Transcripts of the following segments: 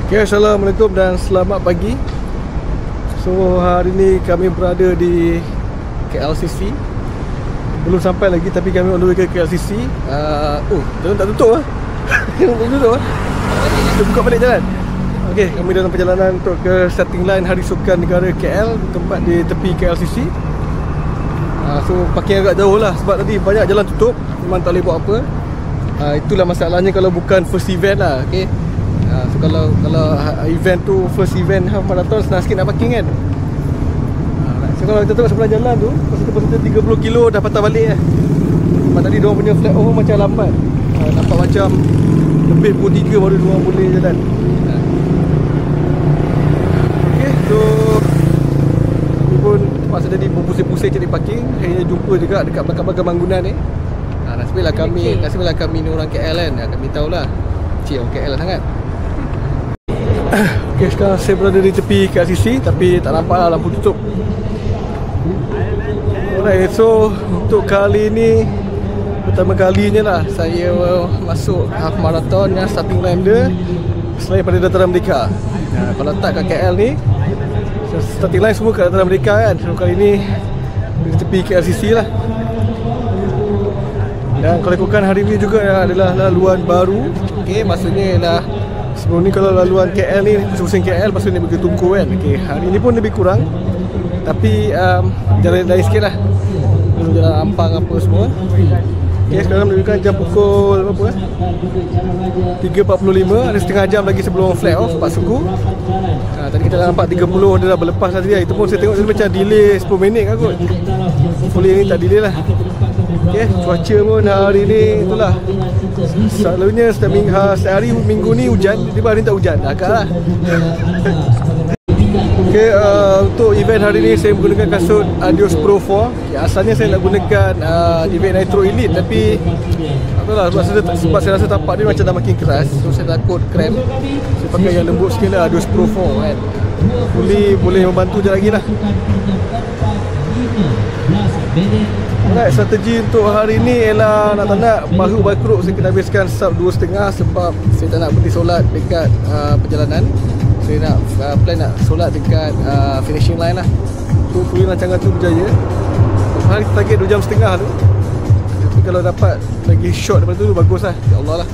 Okay, Assalamualaikum dan selamat pagi. So hari ni kami berada di KLCC. Belum sampai lagi tapi kami on the way ke KLCC. Jalan tak tutup lah. Jalan tak tutup lah. Kita buka balik jalan. Okay, kami dalam perjalanan untuk ke starting line Hari Sukan Negara KL, tempat di tepi KLCC. So parking agak jauh lah sebab tadi banyak jalan tutup. Memang tak boleh buat apa. Itulah masalahnya kalau bukan first event lah. Okay, so kalau event tu first event half marathon, senang sikit nak parking kan. So kalau kita tengok sebelah jalan tu, pasal 30 kilo dah patah balik lah. Sebab tadi diorang punya flat over macam lambat. Nampak macam lebih pukul 3 baru diorang boleh jalan. Okay, so ni pun terpaksa jadi berpusing-pusing cari parking. Akhirnya jumpa juga dekat belakang-belakang bangunan ni. Nasiblah kami ni orang KL kan. Kami tahulah cik orang KL lah sangat. Okay, sekarang saya berada di tepi KLCC tapi tak nampak lah lampu tutup. Alright, so untuk kali ni pertama kalinya lah saya masuk half marathon yang starting line dia selain pada Dataran Merdeka. Kalau tak kat KL ni starting line semua kat Dataran Merdeka kan. So kali ni di tepi KLCC lah. Dan kalau ikutkan hari ni juga adalah laluan baru. Okay, maksudnya ialah sebelum ni kalau laluan KL ni, pusing KL, lepas tu ni pergi Tunku kan. Okay, hari ni pun lebih kurang. Tapi jalan lain sikit lah. Jalan Ampang apa semua. Okay, sekarang menunjukkan jam pukul berapa 3.45. Ada setengah jam lagi sebelum flag off Pak Suku. Tadi kita dah nampak 30 dia dah berlepas tadi lah. Itu pun saya tengok dia macam delay 10 minit kan kot. Hopefully ni tak delay lah. Okay, cuaca pun hari ni itulah. Selalunya setiap hari minggu ni hujan, tiba-tiba hari ni tak hujan. Agak lah. Okay, untuk event hari ni saya menggunakan kasut Adios Pro 4. Asalnya saya nak gunakan event Nitro Elite tapi sebab saya rasa tapak dia macam dah makin keras. So saya takut cramp. Saya pakai yang lembut sikit lah, Adios Pro 4 kan. Boleh membantu je lagi lah. Alright, strategi untuk hari ni ialah nak bahu bakruk saya kena habiskan sub 2.5 sebab saya tak nak berhenti solat dekat perjalanan. Saya nak plan nak solat dekat finishing line lah. So hopefully rancangan tu berjaya. Hari kita target 2 jam setengah tu. Tapi kalau dapat lagi short daripada tu bagus lah. Ya Allah lah.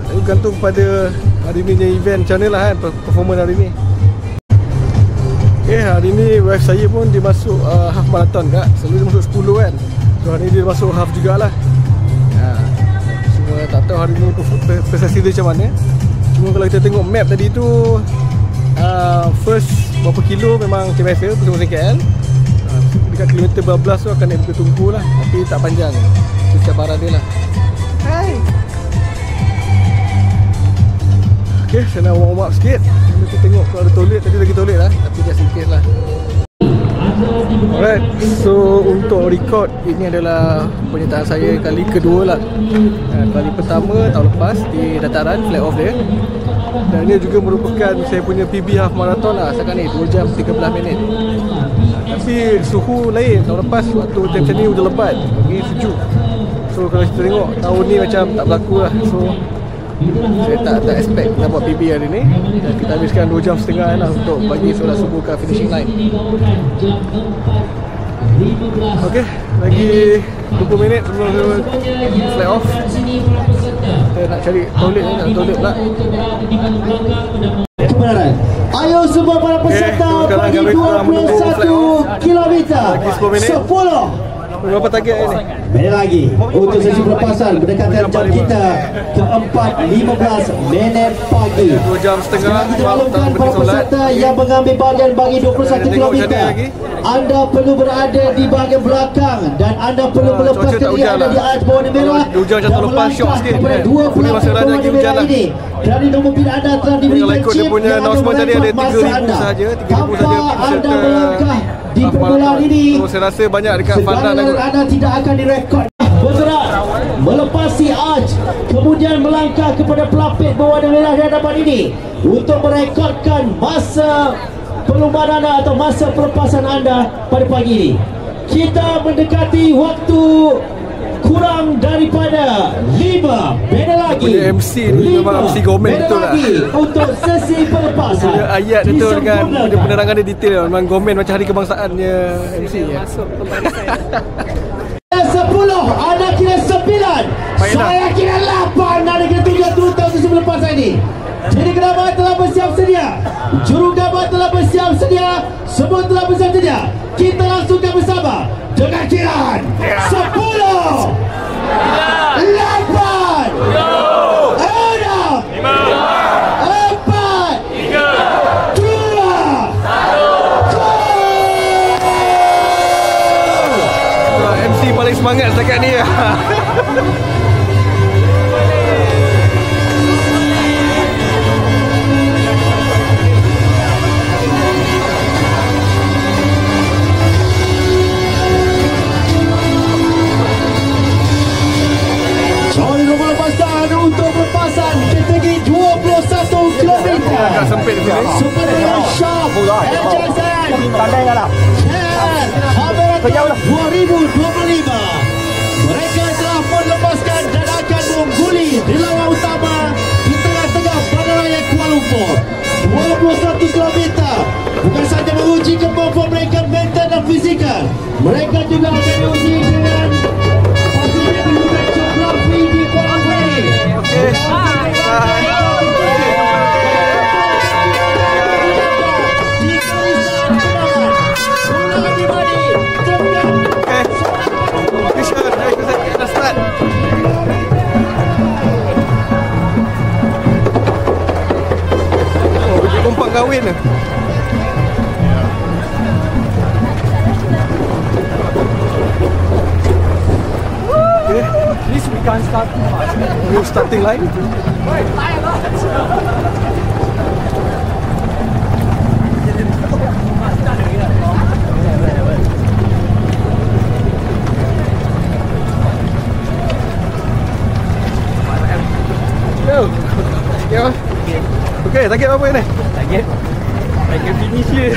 Itu gantung pada hari ni punya event macam mana lah kan, performance hari ni. Okay, hari ni wife saya pun dia masuk half marathon kak. Selalu dia masuk 10 kan. So hari ni dia masuk half jugalah. Semua tak tahu hari ni prestasi dia macam mana. Cuma kalau kita tengok map tadi tu, first berapa kilo memang macam biasa pusing-pusing KL. Dekat kilometer berbelas tu akan naik ke Tunku lah. Tapi tak panjang. Itu cabaran dia lah. Hai. Okay, saya nak warm up sikit. Kita tengok kalau ada toilet. Tadi lagi toilet lah. Tapi just in case lah. Alright, so untuk record ini adalah penyertaan saya kali kedua lah. Kali pertama tahun lepas di dataran flag off dia. Dan ini juga merupakan saya punya PB half marathon lah sekarang ni 2 jam 13 minit. Tapi suhu lain. Tahun lepas waktu macam ni hujan lebat, okay, sejuk. So kalau kita tengok tahun ni macam tak berlaku lah. So saya tak expect nak buat PB hari ni. Dan kita habiskan 2 jam setengah lah untuk bagi solat subuh ke finishing line. Okay, lagi 20 minit sebelum flag off. Kita nak cari toilet ni, nak toilet pula. Ayo semua para peserta bagi 21 km 10. Berapa target ni? Minit lagi untuk sesi pelepasan berdekatan jam kita ke 4.15 minit pagi. 2 jam setengah. Kita maklumkan para peserta yang mengambil bahagian bagi 21 km. Anda perlu berada di bahagian belakang dan anda perlu melepaskan diri anda di atas bawah merah. Hujan macam terlepas syok sikit. Boleh masa lagi hujan lah. Kerana nombor pilihan anda telah diberikan chip. Dia punya announcement tadi ada 3,000 sahaja. 3,000 sahaja peserta di permulaan ini. So saya rasa banyak dekat Fanda anda tidak akan direkod. Bergerak melepasi arch, kemudian melangkah kepada pelapis berwarna merah di hadapan ini untuk merekodkan masa perlumbaan anda atau masa pelepasan anda pada pagi ini. Kita mendekati waktu kurang daripada 5 benda lagi. Punya MC ni memang MC Gomen betul lah. Untuk sesi pelepasan. Punya ayat dia tu dengan punya penerangan dia detail. Memang Gomen macam hari kebangsaannya MC ya. Masuk kembali saya. 10, anda kira 9. Saya kira 8. Anda kira 7 untuk sesi pelepasan ini. Jadi gambar telah bersiap sedia. Jurugambar telah bersiap sedia. Semua telah bersiap sedia. Kita langsungkan bersama dengan kiraan 10, 8, 6, 4, 3, 1. MC paling semangat setakat ni. Untuk pelepasan kategori 21 km. Agak sempit di sini. Super Shop HSN Tandai lah. Hamilton 2025. Mereka telah melepaskan dan akan mengguli di lawan utama di tengah-tengah Bandaraya Kuala Lumpur. 21 km. Bukan sahaja menguji kemampuan mereka mental dan fizikal, mereka juga akan diuji dengan fasilitas geografi di Kuala Lumpur. Kompak kahwin ni. Okay. At least we can't start too much. New starting line. Yo. Okay, target apa ni? Target finish je.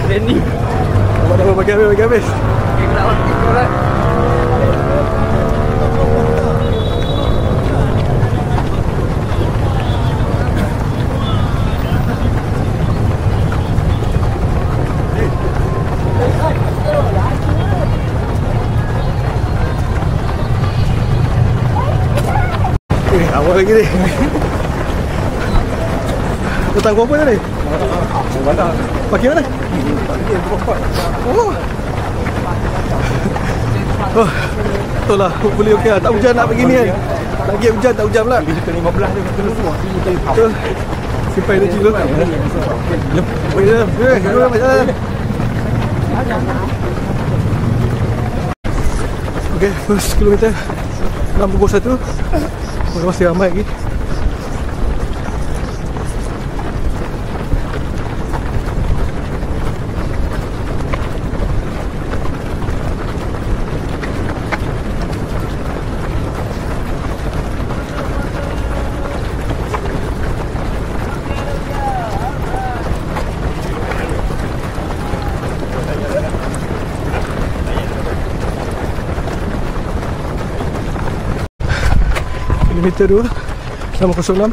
Training. Apa bagi habis. Okay, gerak. Awal lagi ni. Datang berapa tadi? Pakai mana? Oh. Oh. Betul lah. Boleh okey lah. Tak hujan nak begini kan. Lagi hujan tak hujan pula. 15 dia kena semua. Betul. Simpan energi dulu. Okay, first kilometer 6.1. Masih ramai lagi. Kilometer 2 606.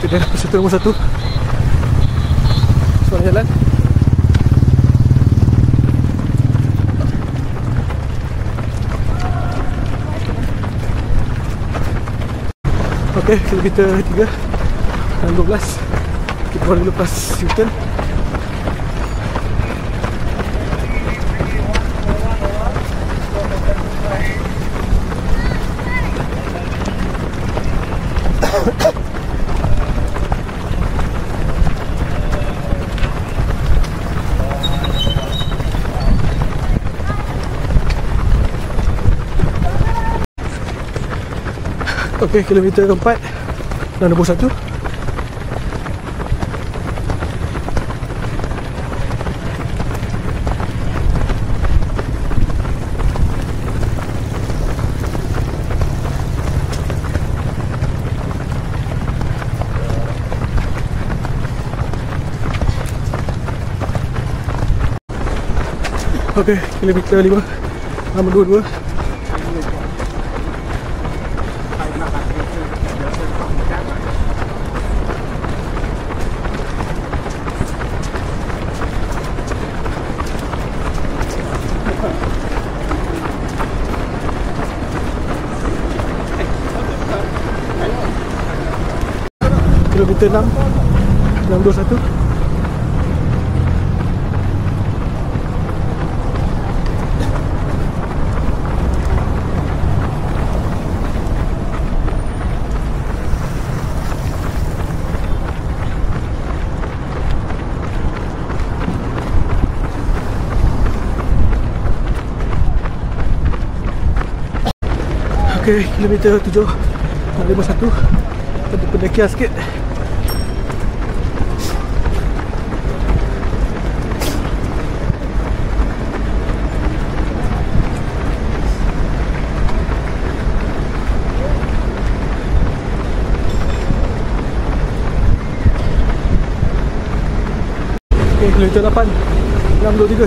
Kita dah peserta nombor 1. Suara jalan. Okey, kilometer 3 dan 12. Kita baru lepas U-turn. Okey, kilometer 4 dan nombor 1. Okey, kilometer 5 622. Kilometer 6 621. Okey, kilometer 7 651. Ada pendakian sikit. Okey, kilometer 8 623.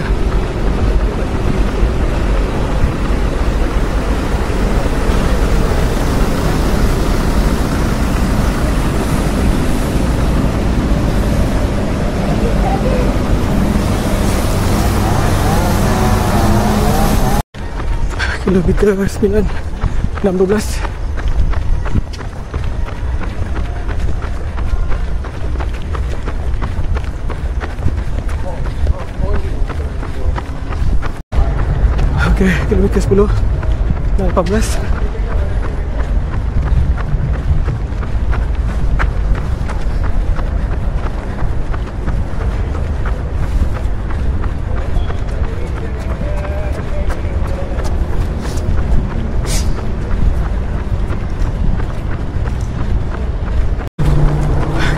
Kilometer 9 612. Okey, kilometer 10 618.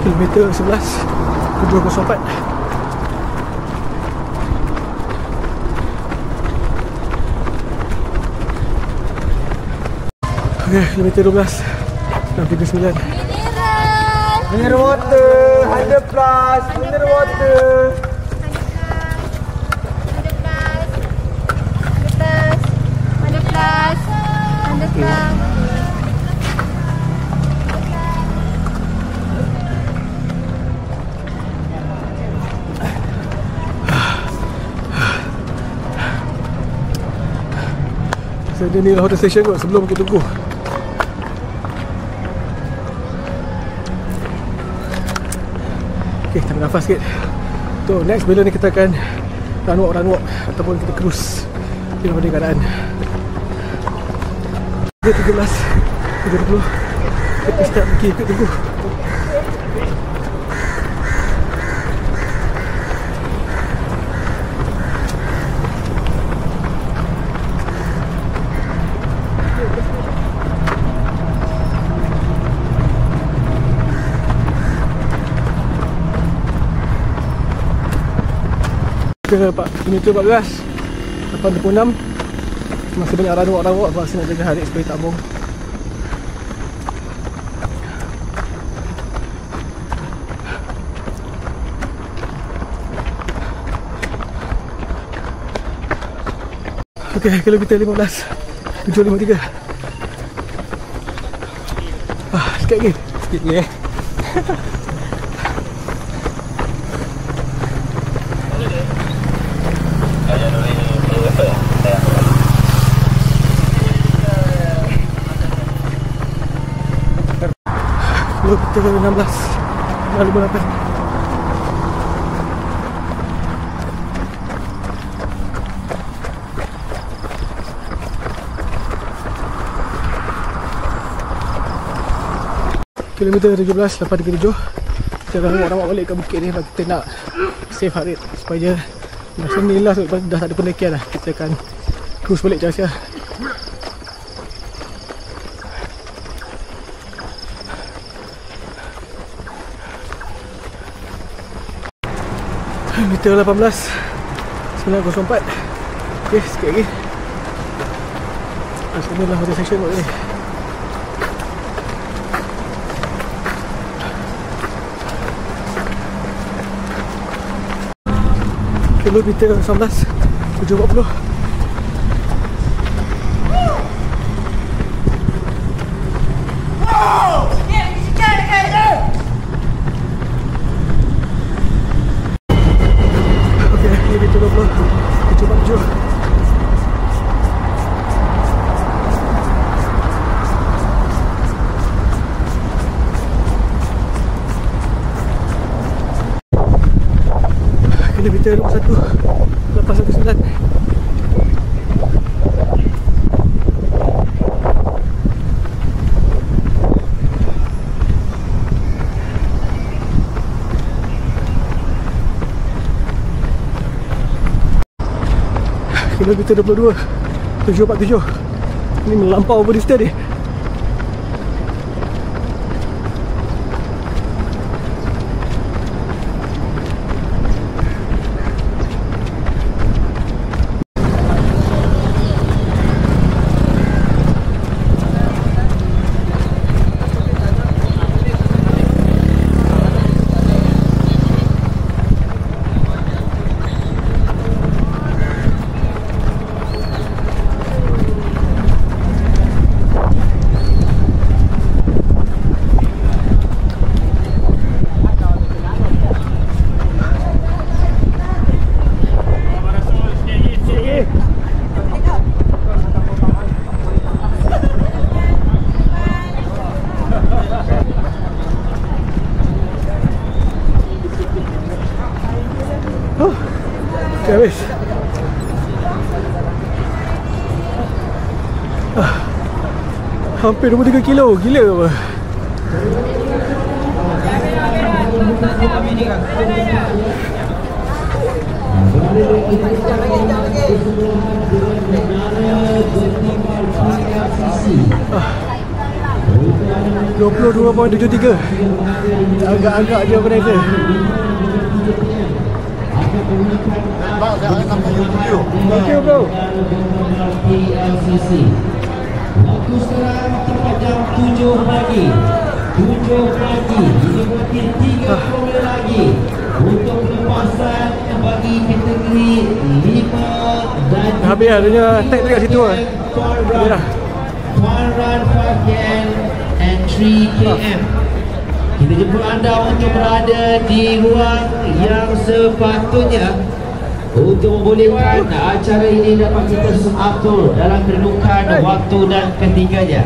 Kilometer 11 704. Okey, kilometer 12 639. Mineral water 100 plus. Mineral water. 100 plus. So dia ni hotel station kot sebelum kita tunggu. Okay, kita ambil nafas sikit. So next bila ni kita akan run walk ataupun kita cruise. Tengok pada keadaan. 13 30. Kita start pergi ikut tunggu. Ke kilometer 14 86. Masih banyak run-walk aku rasa nak jaga Harik supaya tak bong. Okey, kilometer 15 753. Sikit lagi. Sikit ni Kilometer 16 58. Kilometer 17 837. Kita akan ramai balik ke bukit ni sebab kita nak save heart rate supaya masa ni lah sebab dah tak ada pendakian dah. Kita akan cruise balik Jawa Asia. Meter 18 904. Okay, sikit lagi. Sini lah hotel section kot ni. Kilometer 19 7.40. Okey, ini 7.20. 7.47. Kilometer 21 lepas 19. Kilometer 22 747. Ini melampau Buddhista ni. Okay, habis. Hampir 23 kilo. Gila apa? Ah, 22.73. Agak-agak je organizer. Bang, saya akan sampai YouTube. Thank you bro. Waktu sekarang tepat jam 7 pagi. 7 pagi. Ini berarti 3 km lagi untuk pelepasan bagi kategori 5 dan Habis lah, dia tag dekat situ lah. Habis dah. 1 run 5 km and 3 km. Kita jemput anda untuk berada di ruang yang sepatutnya untuk membolehkan acara ini dapat kita atur dalam kedudukan waktu dan ketiganya.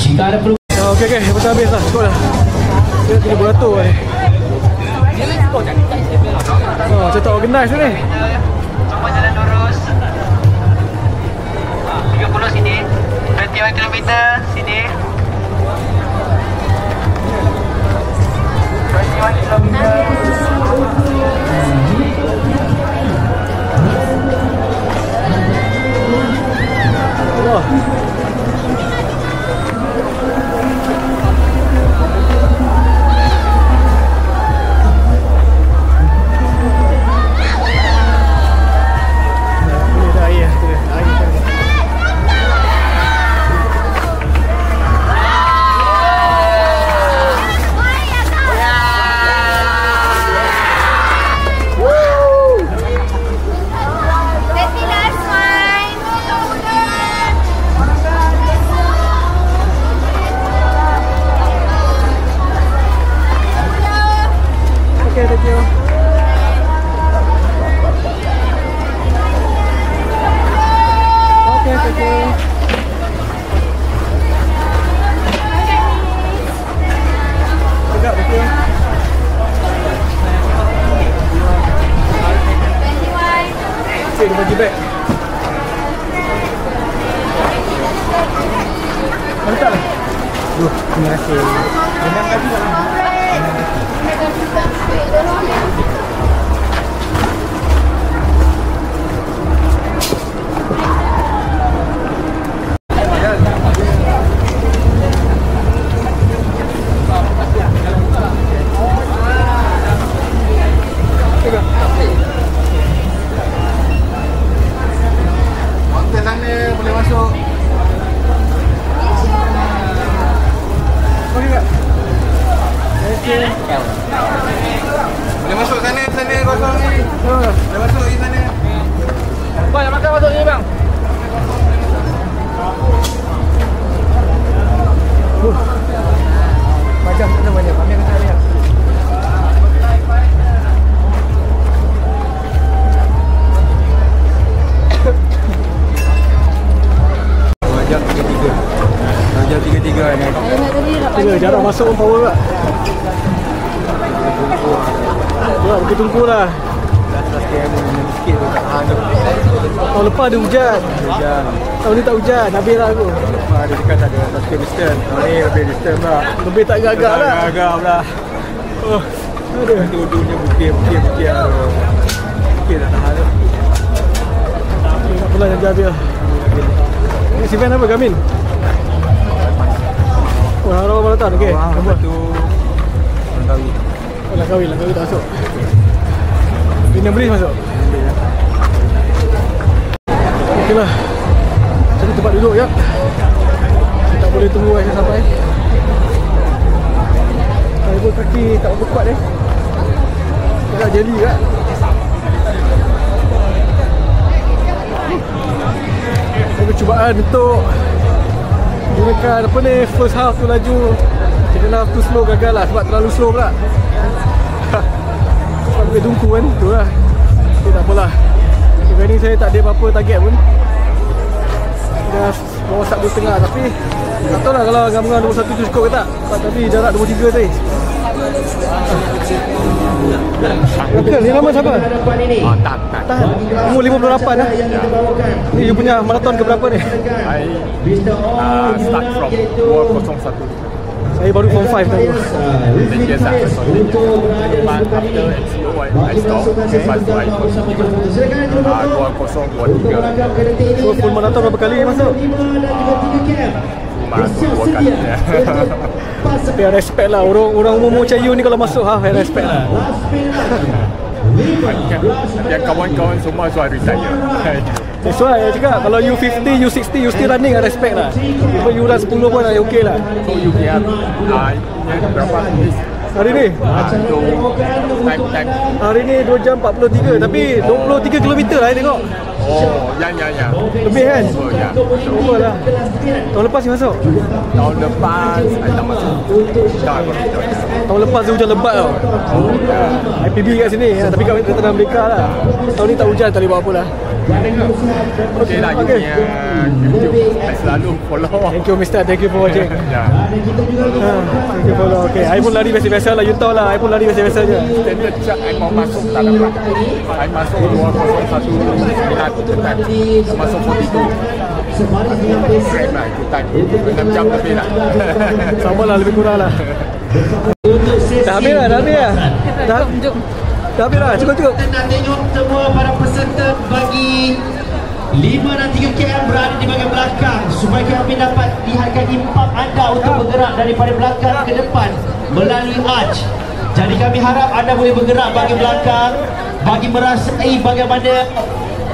Jika ada perlu Okey, betul habis lah. Cukup lah. Dia 300 ni. Oh, saya tak organize ni. Semua jalan lurus. 30 sini. 21 km sini. 21 km. Wah. Dia bagi beg. Mantap lah. Terima kasih. Terima kasih. Boleh masuk sana. masuk ni bang. Macam tu namanya. Kami akan lihat. Jam 3.3. Jam 3.3 ni. Tengok jarak masuk pun power tak? Ya, bukit tunggu lah. Sikit tu tak tahan tu. Tahun lepas ada hujan. Tahun ni tak hujan, habis lah aku. Ada dekat tak ada sustain distance. Tahun ni lebih distance lah. Lebih tak gagak lah. Gagak lah. Oh, aduh. Dua-duanya bukit lah. Bukit tak tahan tu. Tak apalah, jangan habis lah. Ni si Van apa, Gamin? Oh, harap apa datang? Okay, Lepas tu orang tahu. Oh, lah kahwin tak masuk. Bina beri masuk. Okey lah. Cari tempat duduk ya. Tak boleh tunggu saya sampai. Saya pun kaki tak berapa kuat agak jeli kan. Saya percubaan untuk gunakan apa ni, first half tu laju. Second half tu slow, gagal lah sebab terlalu slow pula. Sebab boleh tunggu kan, tu lah. Okay, tak apalah. Event ni saya tak ada apa-apa target pun. Dah bawa sub 2.5 tapi tak tahu lah kalau ngam-ngam nombor 1 tu cukup ke tak. Sebab tadi jarak nombor 3 tadi. Okey, ni nama siapa? Tahan. Umur 58 lah. Ni you punya maraton ke berapa ni? Start from 201. Saya baru form 5 tadi. Yes, but after MCO I stopped. Lepas tu I continue 2023. So full maraton berapa kali masuk? Masuk 2 kali. Tapi I respect lah, orang umur macam you ni kalau masuk I respect lah. Yang kawan-kawan semua sudah retire. That's why I cakap kalau you 50, you 60, you still running, I respect lah. Kalau you run 10 pun I okay lah. So you can berapa habis? Hari ni? Time. Hari ni 2 jam 43 tapi 23 km lah I tengok. Oh, ya. Lebih kan? Oh, ya. Over lah. Tahun lepas you masuk? Tahun lepas I tak masuk. Tahun lepas tu hujan lebat tau. IPB kat sini tapi kat Tengah Merdeka lah. Tahun ni tak hujan, tak boleh buat apa lah. Okay lah, you punya YouTube I selalu follow. Thank you Mister, thank you for watching. Ya. Thank you follow. Okay, I pun lari biasa-biasa lah, you tahu lah, I pun lari biasa-biasa je. Standard chart I mau masuk tak dapat. I masuk 2019 masuk 42. Keren lah, itu time 6 jam lebih lah. Sama lah, lebih kurang lah. Dah habis lah. Dah habis lah, cukup. Kita nak tengok semua para peserta bagi 5 dan 3 km berada di bahagian belakang supaya kami dapat lihatkan impak anda untuk bergerak daripada belakang ke depan melalui arch. Jadi kami harap anda boleh bergerak bagi belakang bagi merasai bagaimana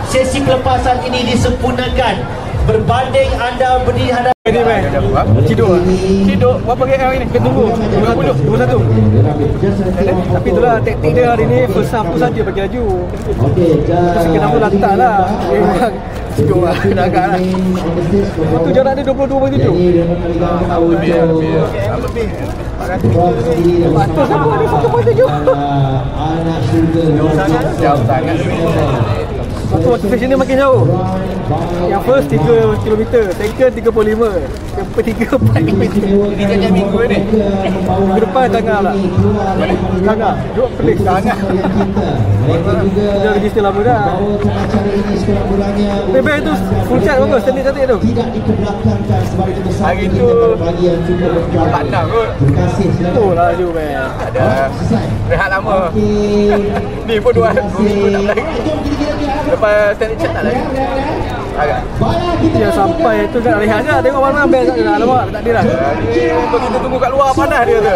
sesi pelepasan ini disempurnakan berbanding anda berdiri hadap. Ini bang, tidur berapa KM ini? Kita tunggu 21. Tapi itulah taktik dia hari ni, first half tu saja bagi laju. Terus kenapa lantak lah. Memang tidur lah, dah agak lah. Lepas tu jarak dia 22.7. Lebih. 100 apa ada 1.7. Jauh sangat. Satu motivation dia makin jauh. Yang first 3 km, second 35, yang ketiga 4 km. Ini jangan minggu ni. Minggu depan tengah lah. Tengah, duduk pelik tengah. Dah register lama dah. Bebek tu full chat bagus, cantik-cantik tu. Hari tu pandang kot. Betul lah tu bang. Ada rehat lama. Ni pun 2 minggu tak lagi. Lepas standard chat tak lagi. Agak. Dia sampai tu kat rehat je. Tengok mana best tak ada. Alamak, tak ada dah. Kita tunggu kat luar panas dia tu.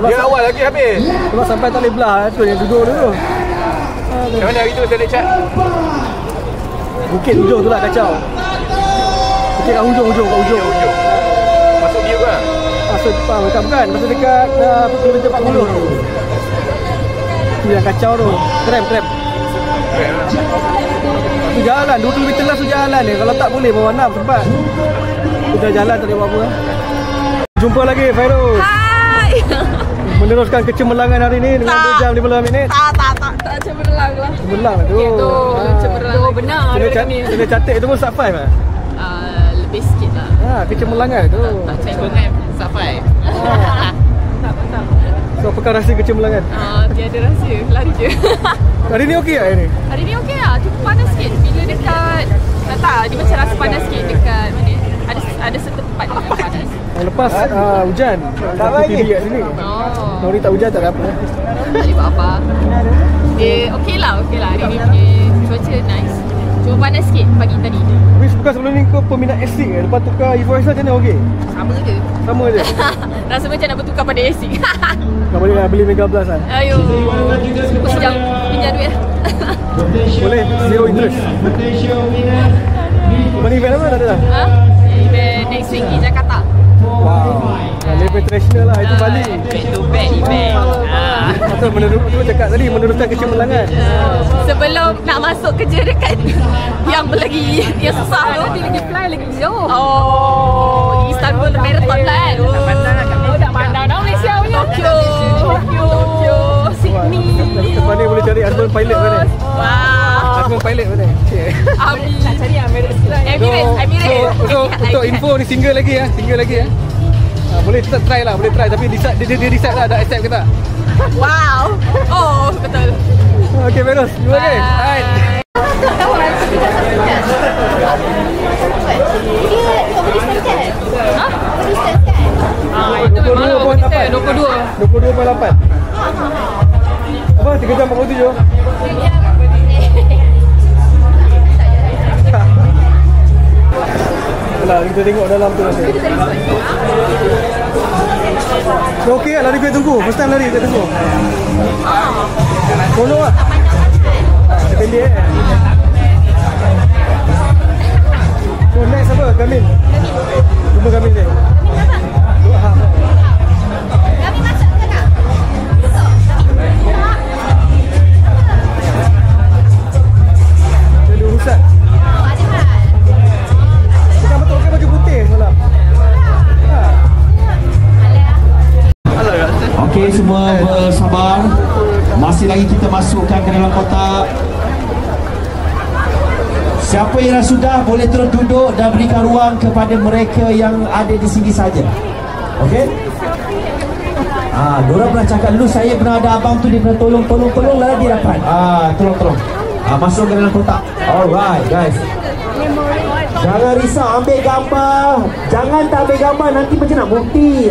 Dia awal lagi habis. Sebab sampai tak boleh belah tu yang duduk dulu. Macam mana hari tu standard chat? Bukit hujung tu lah kacau. Bukit kat hujung. Masuk dia ke? Masuk bukan. Masuk dekat kilometer 40 tu. Tu yang kacau tu. Tram. Tu jalan 2 km lah tu jalan ni. Kalau tak boleh bawa 6 tempat. Kita jalan tak boleh buat apa. Jumpa lagi Fairuz. Hai. Meneruskan kecemerlangan hari ni dengan 2 jam 15 minit. Tak cemerlang lah. Cemerlang tu. Cemerlang. Benar. Kena cantik tu pun sub 5 lah. Lebih sikit lah. Kecemerlangan tu. Tak cemerlang. Sampai. Tak. So apakah rasa kecemerlangan? Tiada rasa. Lari je. Hari ni okey tak hari ni? Hari ni okey lah. Cukup panas sikit. Bila dekat tak, dia macam rasa panas sikit dekat mana. Ada setempat yang panas. Lepas hujan. Tak lagi kat sini. Kalau ni tak hujan tak ada apa. Tak boleh buat apa. Dia okey lah. Hari ni punya cuaca nice. Cuma panas sikit pagi tadi. Tapi bukan sebelum ni kau peminat AC ke? Lepas tukar Evoice macam mana okey? Sama je? Rasa macam nak bertukar pada AC. Kau boleh lah beli Mega Blast lah. Ayo. Sejam pinjam duit lah. Boleh, zero interest. Mana event apa tak ada dah? Event next week di Jakarta. Wow. Level international lah, itu Bali. Back to back event. Atau tu cakap tadi meneruskan kecemerlangan. Sebelum nak masuk kerja dekat yang lagi yang susah tu. Nanti lagi fly lagi jauh. Oh, Istanbul Marathon lah kan. Tak pandang dah Malaysia punya. Tokyo, Sydney. Lepas ni boleh cari husband pilot mana? Wow. Husband pilot mana? Nak cari Emirates. So untuk info ni single lagi ya. Boleh try lah, tapi dia decide lah ada accept ke tak. Wow. Oh, betul. Okay, Fairuz. Terima kasih. Alright. Itu memang 22.8. Apa? 3 jam 47. Itulah, kita tengok dalam tu nanti. Okey lah, lari kita tunggu. First time lari kita tunggu. Tolong lah. Pendek kan. So next apa? Gamin. Jumpa Gamin je. Kami masuk ke tak? Jadi urusan. Bukan betul ke baju putih semalam? Okey, semua bersabar. Masih lagi kita masukkan ke dalam kotak. Siapa yang dah sudah boleh terus duduk dan berikan ruang kepada mereka yang ada di sini saja. Okey? Diorang pernah cakap dulu, saya pernah ada abang tu, dia pernah tolong lah dia dapat. Tolong. Masuk ke dalam kotak. Alright, guys. Jangan risau, ambil gambar. Jangan tak ambil gambar, nanti macam nak bukti.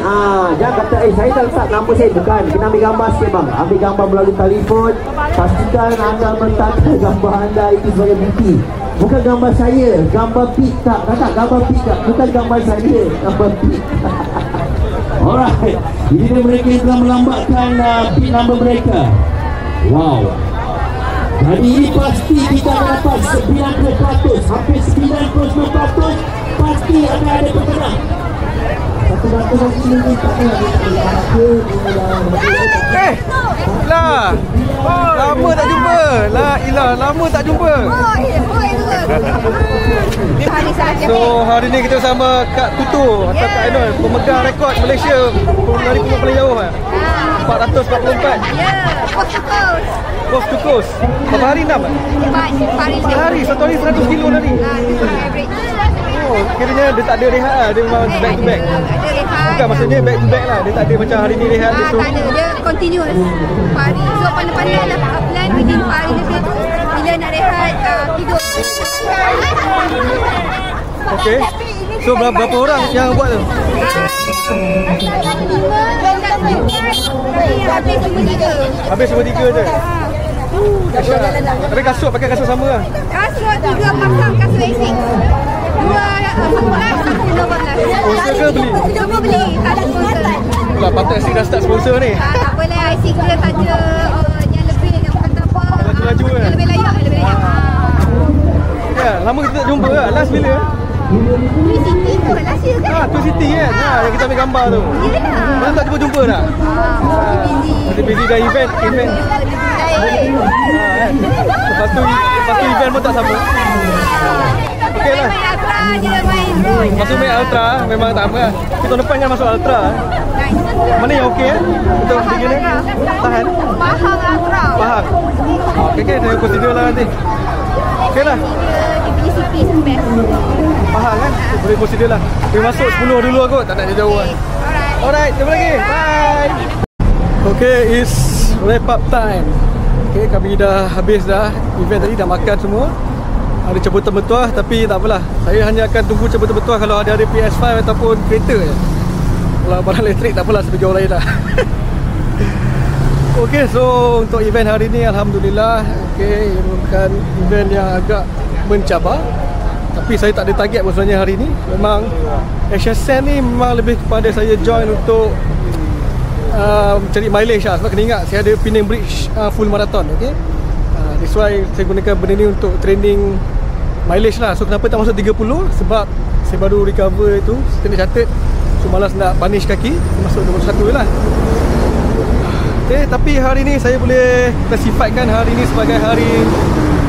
Jangan kata, saya tak letak nama saya. Bukan, kita ambil gambar sikit bang. Ambil gambar melalui telefon. Pastikan anda meletakkan gambar anda itu sebagai bukti. Bukan gambar saya, gambar pik tak. Gambar pik tak. Bukan gambar saya, gambar pik. Alright. Ini mereka yang telah melambatkan pik number mereka. Wow. Hari ini pasti kita akan dapat 90%, hampir 99% pasti akan ada pemenang. Lama tak jumpa. Lama tak jumpa. So hari ni kita sama Kak Tutu atau Kak Ainul, pemegang rekod Malaysia lari pemula paling jauh 444. Coast to coast. Berapa hari 6? 4 hari. Satu hari 100 kilo lari. Oh, kiranya dia tak ada rehat lah. Dia memang back to back. Bukan, maksudnya back to back lah. Dia tak ada macam hari ni rehat dia. Tak ada. Dia continuous 4 hari. So pandai-pandai lah plan within 4 hari lebih tu. Bila nak rehat, tidur. Okay. So berapa orang yang buat tu? Habis cuma 3 je. Tapi kasut, pakai kasut sama lah. Kasut 3 pasang kasut AC. 2 Sponsor ke beli? Semua beli. Tak ada sponsor. Lah, patut Asyik dah start sponsor ni. Tak apalah, IC kita saja yang lebih, yang kata apa, laju-laju kan? yang lebih layak. Ya, lama kita tak jumpa lah. Last bila? Twin City tu last year kan? Twin City kan? Yang kita ambil gambar tu. Yelah. Mana tak jumpa dah? Masih busy. Masih busy dah event. Lepas tu event pun tak sama. Okey lah. Main Ultra je, main road. Masuk main Ultra memang tak apa. Tapi tahun depan kan masuk Ultra. Mana yang okey untuk begini? Tahan. Pahang Ultra. Faham. Okey, saya consider lah nanti. Okey lah. Dia punya CP best. Faham kan? Boleh consider lah. Boleh masuk 10 dulu kot. Tak nak jauh kan. Alright, jumpa lagi. Bye. Okay, it's wrap up time. Okay, kami dah habis dah. Event tadi dah makan semua. Ada cabutan bertuah tapi tak apalah. Saya hanya akan tunggu cabutan bertuah kalau ada PS5 ataupun kereta je. Kalau barang elektrik tak apalah, sebagai orang lain lah. Okay, so untuk event hari ni Alhamdulillah. Okay, bukan event yang agak mencabar. Tapi saya tak ada target pun sebenarnya hari ni. Memang Action Sand ni memang lebih kepada saya join untuk cari mileage lah. Sebab kena ingat saya ada Penang Bridge full marathon. Okay, that's why saya gunakan benda ni untuk training mileage lah. So kenapa tak masuk 30? Sebab saya baru recover itu, saya nak catat. So malas nak punish kaki, masuk 21 je lah. Okay, tapi hari ni saya boleh classifykan hari ni sebagai hari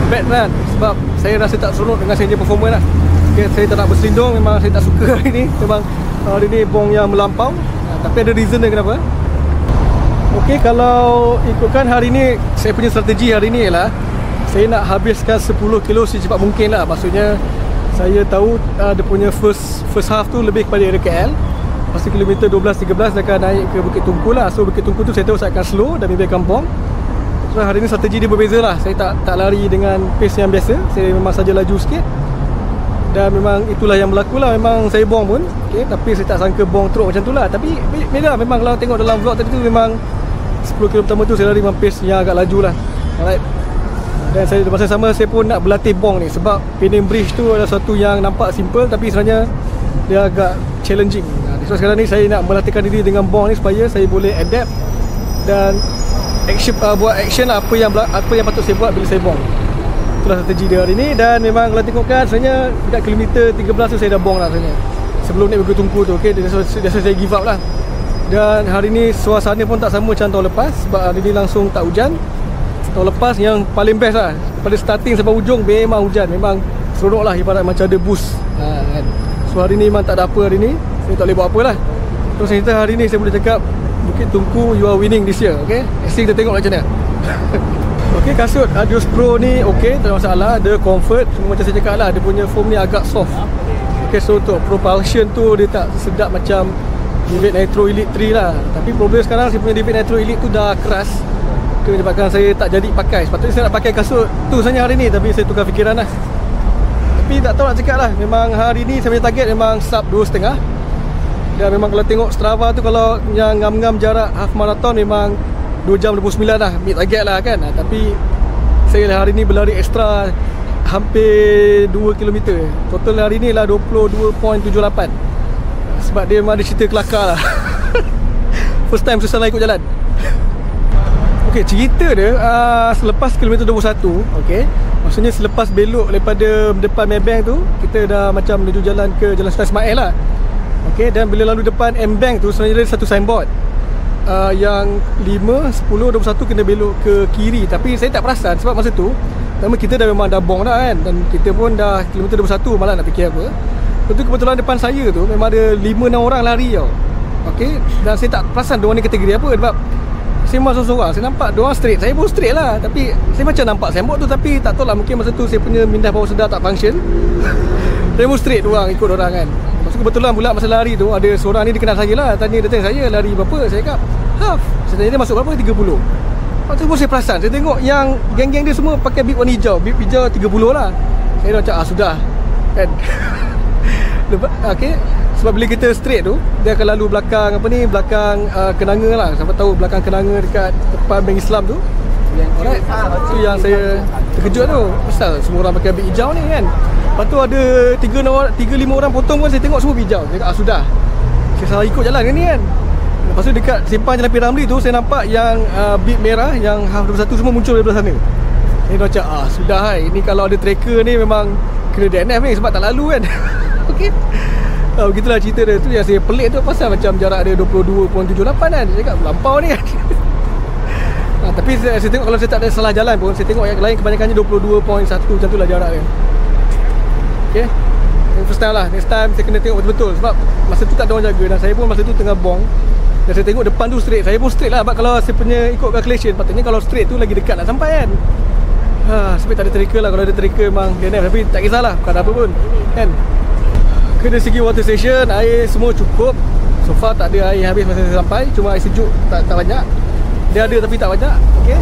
bad run. Sebab saya rasa tak seronok dengan saya punya performance lah. Okay, saya tak nak berselindung, memang saya tak suka hari ni. Memang hari ni bong yang melampau. Tapi ada reason dia kenapa. Okay, kalau ikutkan hari ni, saya punya strategi hari ni ialah saya nak habiskan 10 kilo secepat mungkin lah. Maksudnya saya tahu dia punya first half tu lebih kepada area KL. Lepas kilometer 12-13 akan naik ke Bukit Tungku lah. So Bukit Tungku tu saya tahu saya akan slow dan lebih kampung. So hari ni strategi dia berbeza lah. Saya tak lari dengan pace yang biasa. Saya memang saja laju sikit. Dan memang itulah yang berlaku lah. Memang saya bong pun, okay, tapi saya tak sangka bong teruk macam tu lah. Tapi beza memang kalau tengok dalam vlog tadi tu, memang 10 km pertama tu saya lari dengan pace yang agak laju lah. Alright. Dan saya masa sama saya pun nak berlatih bong ni. Sebab Penang Bridge tu adalah satu yang nampak simple tapi sebenarnya dia agak challenging. So sekarang ni saya nak melatihkan diri dengan bong ni supaya saya boleh adapt dan buat action lah, apa yang patut saya buat bila saya bong. Itulah strategi dia hari ni. Dan memang kalau tengokkan sebenarnya dekat kilometer 13 tu saya dah bong lah sebenarnya. Sebelum naik Bukit Tungku tu, okey, biasa saya give up lah. Dan hari ni suasana pun tak sama macam tahun lepas. Sebab hari ni langsung tak hujan. Tahun lepas yang paling best lah, pada starting sampai hujung memang hujan. Memang seronok lah, ibarat macam ada boost kan. So hari ni memang tak ada apa hari ni. Saya tak boleh buat apa lah. Terus saya kata hari ni saya boleh cakap Bukit Tungku, you are winning this year. Okay, next kita tengok macam mana. Okay, kasut Adios Pro ni okay, tak ada masalah. Dia comfort, semua macam saya cakap lah. Dia punya foam ni agak soft. Okay, so untuk propulsion tu dia tak sedap macam Vivid Nitro Elite 3 lah. Tapi problem sekarang saya punya Vivid Nitro Elite tu dah keras. Itu menyebabkan saya tak jadi pakai. Sepatutnya saya nak pakai kasut tu sebenarnya hari ni, tapi saya tukar fikiran lah. Tapi tak tahu nak cakap lah. Memang hari ni saya punya target memang sub 2.5. Dan memang kalau tengok Strava tu, kalau yang ngam-ngam jarak half marathon memang 2 jam 29 lah meet target lah kan. Tapi saya hari ni berlari ekstra hampir 2 km. Total hari ni lah 22.78. Sebab dia memang ada cerita kelakar lah. First time susah lah ikut jalan. Okay, cerita dia selepas kilometer 21, okay, maksudnya selepas belok daripada depan Maybank tu, kita dah macam menuju jalan ke Jalan Sultan Ismail lah. Okay, dan bila lalu depan M-Bank tu sebenarnya ada satu signboard yang 5, 10, 21 kena belok ke kiri. Tapi saya tak perasan sebab masa tu pertama kita dah memang dah bong dah kan. Dan kita pun dah kilometer 21, malah nak fikir apa. Lepas tu kebetulan depan saya tu memang ada 5-6 orang lari tau. Okay, dan saya tak perasan diorang ni kategori apa. Sebab saya memang seorang-seorang, saya nampak diorang straight, saya pun straight lah. Tapi saya macam nampak signboard tu, tapi tak tahu lah, mungkin masa tu saya punya mindah bawah sedar tak function. Saya pun straight diorang, ikut diorang kan. Lepas tu kebetulan pula masa lari tu ada seorang ni dia kenal saya lah. Dia tanya saya lari berapa. Saya cakap half. Saya tanya dia masuk berapa, 30. Lepas tu pun saya perasan, saya tengok yang geng-geng dia semua pakai bib warna hijau. Bib hijau 30 lah. Saya dah macam sudah kan. Okay, sebab bila kita straight tu dia akan lalu belakang belakang kenanga lah. Siapa tahu belakang kenanga dekat depan Bank Islam tu. Alright, tu yang saya terkejut tu. Pasal semua orang pakai bib hijau ni kan. Lepas tu ada 3-5 orang potong pun saya tengok semua bib hijau. Saya cakap sudah, saya salah ikut jalan ni kan. Lepas tu dekat simpang Jalan P. Ramlee tu saya nampak yang bib merah yang half 21 semua muncul dari belah sana. Saya dah macam sudah hai, ini kalau ada tracker ni memang kena DNF ni sebab tak lalu kan. Okay, begitulah cerita dia. Tu yang saya pelik tu pasal macam jarak dia 22.78 kan. Saya cakap melampau ni kan. Tapi saya tengok kalau saya tak ada salah jalan pun, saya tengok yang lain kebanyakannya 22.1 macam tu lah jarak dia. Okay, first time lah. Next time saya kena tengok betul-betul. Sebab masa tu tak ada orang jaga dan saya pun masa tu tengah bong. Dan saya tengok depan tu straight. Saya pun straight lah. Sebab kalau saya punya ikut calculation, patutnya kalau straight tu lagi dekat nak sampai kan. Sebab tak ada tracker lah. Kalau ada tracker memang DNF. Tapi tak kisahlah, bukan apa pun kan. Dari segi water station, air semua cukup. So far tak ada air habis masa saya sampai. Cuma air sejuk tak banyak. Dia ada tapi tak banyak. Okay.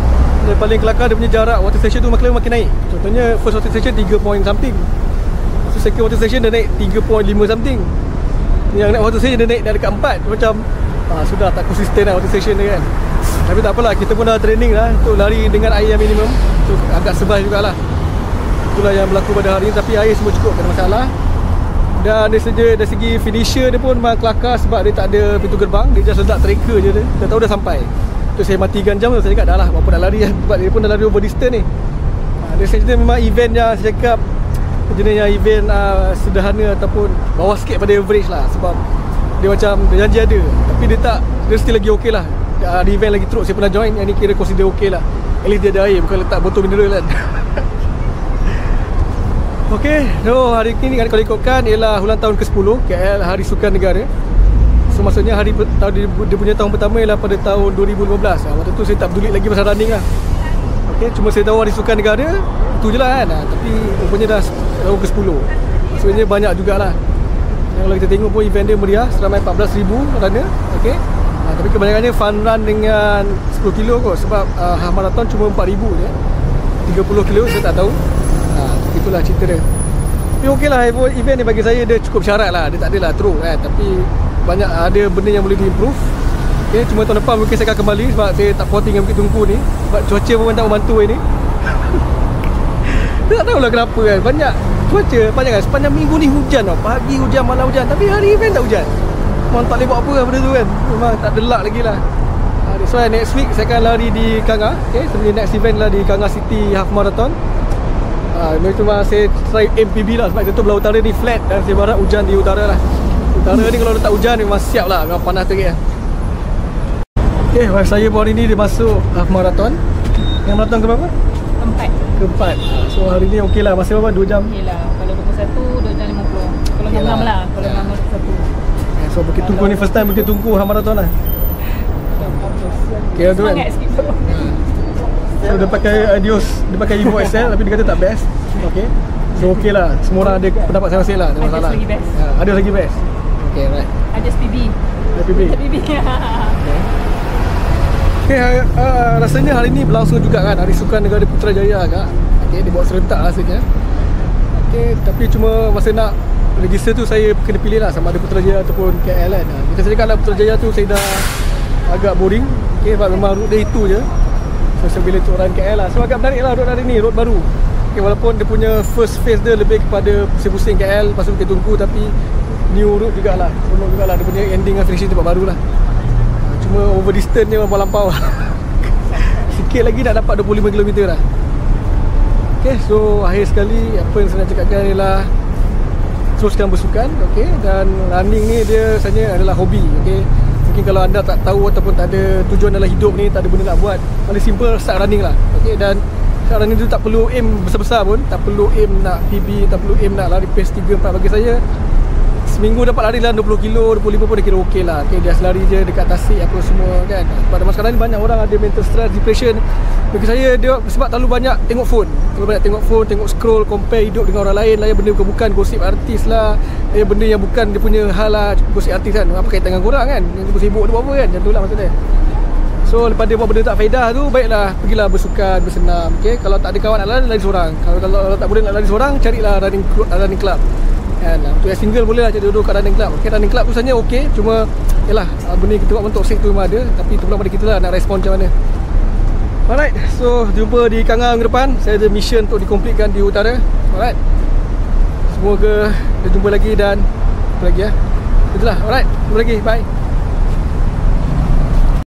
Dan paling kelakar dia punya jarak water station tu makin naik. Contohnya first water station 3 point something. So second water station dia naik 3.5 something. Yang naik water station dia naik dah dekat 4. Macam sudah tak konsisten lah water station dia kan. Tapi tak apalah, kita pun dah training lah untuk lari dengan air yang minimum. So agak survive jugalah. Itulah yang berlaku pada hari ni. Tapi air semua cukup, tak ada masalah. Dan dari segi finisher dia pun memang kelakar sebab dia tak ada pintu gerbang. Dia just letak tracker je dia. Dah tahu dah sampai. Tu saya matikan jam tu. Saya cakap dah lah, berapa nak lari kan. Sebab dia pun dah lari over distance ni. Dia sejenis memang event yang saya cakap jenis yang event sederhana ataupun bawah sikit pada average lah. Sebab dia macam dia janji ada, tapi dia tak, dia still lagi okey lah. Ada event lagi teruk saya pernah join, yang ni kira consider okey lah. At least dia ada air, bukan letak botol mineral kan. Okay, so hari ni kalau ikutkan ialah ulang tahun ke-10 KL Hari Sukan Negara. So maksudnya dia punya tahun pertama ialah pada tahun 2015. Waktu tu saya tak peduli lagi pasal running lah. Okay, cuma saya tahu Hari Sukan Negara itu je lah kan. Tapi rupanya dah tahun ke-10. Maksudnya banyak jugalah. Kalau kita tengok pun event dia meriah, seramai 14,000 runner. Okay. Tapi kebanyakannya fun run dengan 10 kilo kot. Sebab half marathon cuma 4,000 je. 30 kilo saya tak tahu. Itulah cerita dia. Tapi okey lah, event ni bagi saya dia cukup syarat lah. Dia tak adalah teruk kan. Tapi banyak ada benda yang boleh di-improve. Okay, cuma tahun depan mungkin saya akan kembali sebab saya tak puas dengan Bukit Tungku ni. Sebab cuaca pun tak membantu hari ni. Saya tak tahulah kenapa kan. Banyak cuaca, banyak kan. Sepanjang minggu ni hujan tau. Pagi hujan, malam hujan. Tapi hari event tak hujan. Memang tak boleh buat apa lah benda tu kan. Memang tak ada luck lagi lah. That's why next week saya akan lari di Kanga. Okay, sebenarnya next event lah di Kanga City Half Marathon. Cuma saya try MPB lah sebab itu belah utara ni flat dan saya berharap hujan di utara lah. Utara ni kalau letak hujan memang siap lah, memang panas terik lah. Okay, wife saya pun hari ni dia masuk half marathon. Yang marathon ke berapa? Keempat. So hari ni okey lah, masih berapa? 2 jam? Okey lah, kalau 21, 2 jam 50. Kalau 6 lah, kalau 6 21. So Bukit Tungku ni first time Bukit Tungku half marathon lah. Okay lah tu kan. So dia pakai Adios, dia pakai Evo XL tapi dia kata tak best. Okay. So okey lah, semua orang ada pendapat masing-masing lah, tak masalah. Lagi best. Adios lagi best. Okay, right. Adios PB. PB. Okay, rasanya hari ni berlangsung juga kan Hari Sukan Negara Putrajaya agak. Okay, dia buat serentak rasanya. Okay, tapi cuma masa nak register tu saya kena pilih lah sama ada Putrajaya ataupun KL kan. Kita saya cakap lah Putrajaya tu saya dah agak boring. Okay, sebab memang route dia itu je. So saya pilih untuk run KL lah. So agak menarik lah road hari ni, road baru. Okay, walaupun dia punya first phase dia lebih kepada pusing-pusing KL, lepas tu Bukit Tungku, tapi new route jugalah. Seronok jugalah, dia punya ending dan finishing tempat baru lah. Cuma over distance dia memang lampau lah. Sikit lagi nak dapat 25 km lah. Okay, so akhir sekali apa yang saya nak cakapkan ialah teruskan bersukan. Okay, dan running ni dia sebenarnya adalah hobi. Okay, mungkin kalau anda tak tahu ataupun tak ada tujuan dalam hidup ni, tak ada benda nak buat, paling simple start running lah. Okay, dan start running tu tak perlu aim besar-besar pun, tak perlu aim nak PB, tak perlu aim nak lari pace 3-4. Bagi saya seminggu dapat lari dalam 20 kilo, 25 pun dah kira okey lah. Okay, dia lari je dekat tasik apa semua kan. Pada masa sekarang ni banyak orang ada mental stress, depression. Bagi saya dia sebab terlalu banyak tengok phone. Terlalu banyak tengok phone, tengok scroll, compare hidup dengan orang lain, layan benda bukan gosip artis lah, layan benda yang bukan dia punya hal lah, gosip artis kan. Apa kaitan dengan korang kan? Yang sibuk tu buat apa kan? Macam tu lah maksudnya. So lepas dia buat benda tak faedah tu, baiklah pergilah bersukan, bersenam. Okay, kalau tak ada kawan nak lari seorang. Kalau tak boleh nak lari seorang, carilah running club. Kan, untuk yang single boleh lah cari duduk kat running club. Okay, running club tu sebenarnya okey, cuma yalah benda kita buat bentuk toxic tu memang ada, tapi terpulang pada kita lah nak respon macam mana. Alright, so jumpa di Kanga minggu depan. Saya ada mission untuk dikomplitkan di utara. Alright, semoga kita jumpa lagi dan apa lagi ya. Itulah, alright, jumpa lagi, bye.